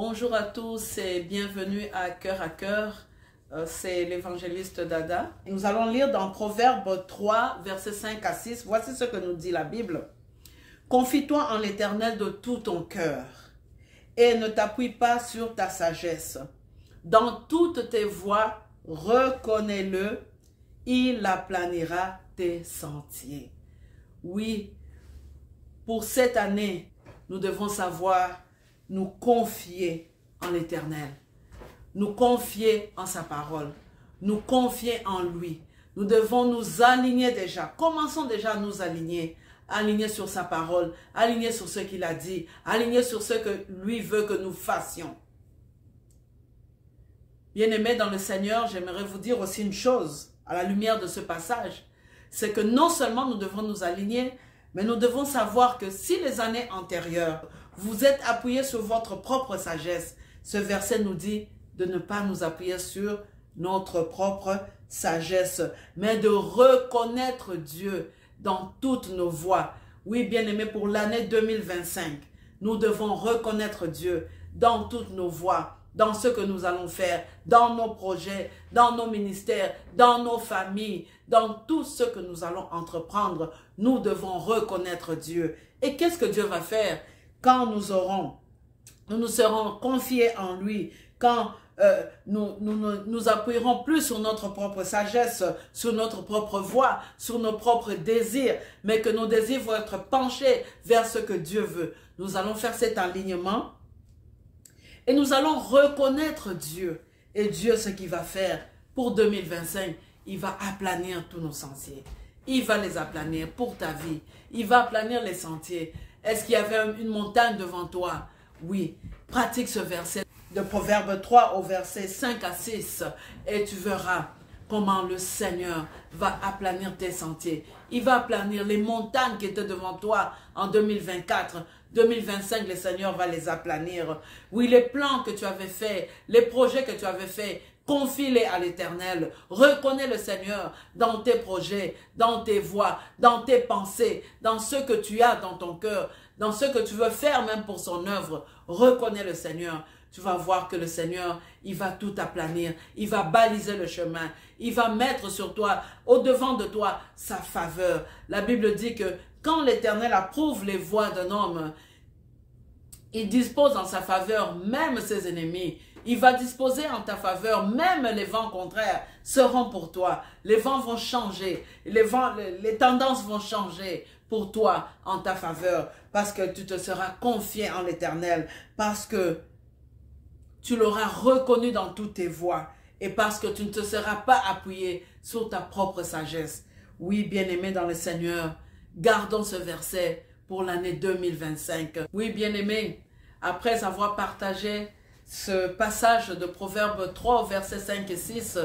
Bonjour à tous et bienvenue à Cœur. C'est l'évangéliste Dada. Nous allons lire dans Proverbe 3, versets 5 à 6. Voici ce que nous dit la Bible. Confie-toi en l'Éternel de tout ton cœur et ne t'appuie pas sur ta sagesse. Dans toutes tes voies, reconnais-le, il aplanira tes sentiers. Oui, pour cette année, nous devons savoir nous confier en l'Éternel, nous confier en sa parole, nous confier en lui. Nous devons nous aligner déjà. Commençons déjà à nous aligner. Aligner sur sa parole, aligner sur ce qu'il a dit, aligner sur ce que lui veut que nous fassions. Bien-aimés dans le Seigneur, j'aimerais vous dire aussi une chose à la lumière de ce passage. C'est que non seulement nous devons nous aligner, mais nous devons savoir que si les années antérieures, vous êtes appuyés sur votre propre sagesse, ce verset nous dit de ne pas nous appuyer sur notre propre sagesse, mais de reconnaître Dieu dans toutes nos voies. Oui, bien-aimés, pour l'année 2025, nous devons reconnaître Dieu dans toutes nos voies, dans ce que nous allons faire, dans nos projets, dans nos ministères, dans nos familles, dans tout ce que nous allons entreprendre. Nous devons reconnaître Dieu. Et qu'est-ce que Dieu va faire quand nous nous serons confiés en lui, quand nous appuierons plus sur notre propre sagesse, sur notre propre voix, sur nos propres désirs, mais que nos désirs vont être penchés vers ce que Dieu veut. Nous allons faire cet alignement et nous allons reconnaître Dieu. Et Dieu, ce qu'il va faire pour 2025, il va aplanir tous nos sentiers. Il va les aplanir pour ta vie. Il va aplanir les sentiers. Est-ce qu'il y avait une montagne devant toi? Oui. Pratique ce verset de Proverbe 3 au verset 5 à 6 et tu verras comment le Seigneur va aplanir tes sentiers. Il va aplanir les montagnes qui étaient devant toi en 2024. 2025, le Seigneur va les aplanir. Oui, les plans que tu avais faits, les projets que tu avais faits, confie-les à l'Éternel. Reconnais le Seigneur dans tes projets, dans tes voies, dans tes pensées, dans ce que tu as dans ton cœur, dans ce que tu veux faire même pour son œuvre. Reconnais le Seigneur. Tu vas voir que le Seigneur, il va tout aplanir. Il va baliser le chemin. Il va mettre sur toi, au-devant de toi, sa faveur. La Bible dit que quand l'Éternel approuve les voies d'un homme, il dispose en sa faveur même ses ennemis. Il va disposer en ta faveur, même les vents contraires seront pour toi. Les vents vont changer, les tendances vont changer pour toi en ta faveur, parce que tu te seras confié en l'Éternel, parce que tu l'auras reconnu dans toutes tes voies, et parce que tu ne te seras pas appuyé sur ta propre sagesse. Oui, bien-aimé dans le Seigneur, gardons ce verset pour l'année 2025. Oui, bien-aimé, après avoir partagé ce passage de Proverbe 3 au verset 5 et 6,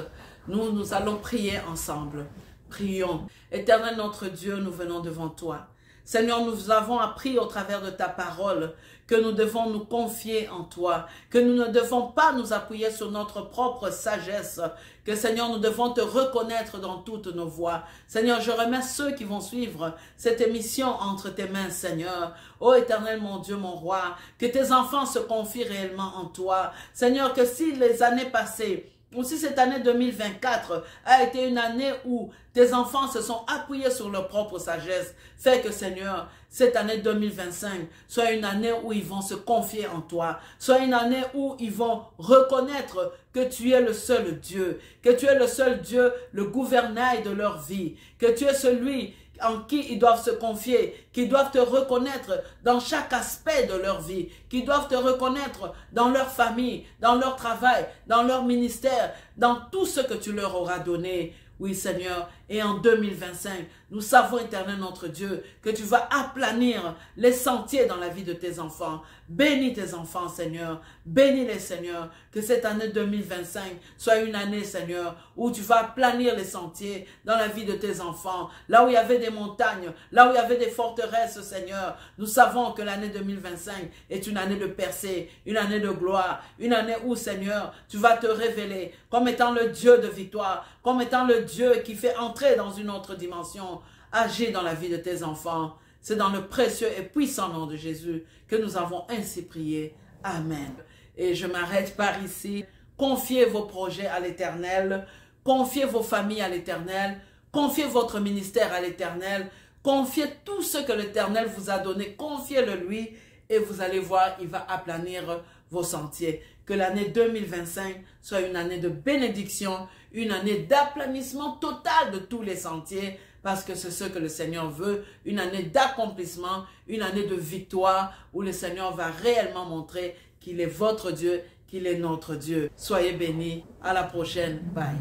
nous allons prier ensemble. Prions. Éternel notre Dieu, nous venons devant toi. Seigneur, nous avons appris au travers de ta parole que nous devons nous confier en toi, que nous ne devons pas nous appuyer sur notre propre sagesse, que Seigneur, nous devons te reconnaître dans toutes nos voies. Seigneur, je remets ceux qui vont suivre cette émission entre tes mains, Seigneur. Ô Éternel, mon Dieu, mon roi, que tes enfants se confient réellement en toi. Seigneur, que si les années passées, ou si cette année 2024 a été une année où tes enfants se sont appuyés sur leur propre sagesse, fais que Seigneur, cette année 2025 soit une année où ils vont se confier en toi, soit une année où ils vont reconnaître que tu es le seul Dieu, que tu es le seul Dieu, le gouvernail de leur vie, que tu es celui en qui ils doivent se confier, qui doivent te reconnaître dans chaque aspect de leur vie, qui doivent te reconnaître dans leur famille, dans leur travail, dans leur ministère, dans tout ce que tu leur auras donné. Oui, Seigneur, et en 2025, nous savons, Éternel notre Dieu, que tu vas aplanir les sentiers dans la vie de tes enfants. Bénis tes enfants, Seigneur. Bénis-les, Seigneur. Que cette année 2025 soit une année, Seigneur, où tu vas aplanir les sentiers dans la vie de tes enfants. Là où il y avait des montagnes, là où il y avait des forteresses, Seigneur, nous savons que l'année 2025 est une année de percée, une année de gloire, une année où, Seigneur, tu vas te révéler comme étant le Dieu de victoire, comme étant le Dieu qui fait entrer dans une autre dimension. Agis dans la vie de tes enfants. C'est dans le précieux et puissant nom de Jésus que nous avons ainsi prié. Amen. Et je m'arrête par ici. Confiez vos projets à l'Éternel. Confiez vos familles à l'Éternel. Confiez votre ministère à l'Éternel. Confiez tout ce que l'Éternel vous a donné. Confiez-le lui et vous allez voir, il va aplanir vos sentiers. Que l'année 2025 soit une année de bénédiction, une année d'aplanissement total de tous les sentiers, parce que c'est ce que le Seigneur veut, une année d'accomplissement, une année de victoire, où le Seigneur va réellement montrer qu'il est votre Dieu, qu'il est notre Dieu. Soyez bénis, à la prochaine, bye.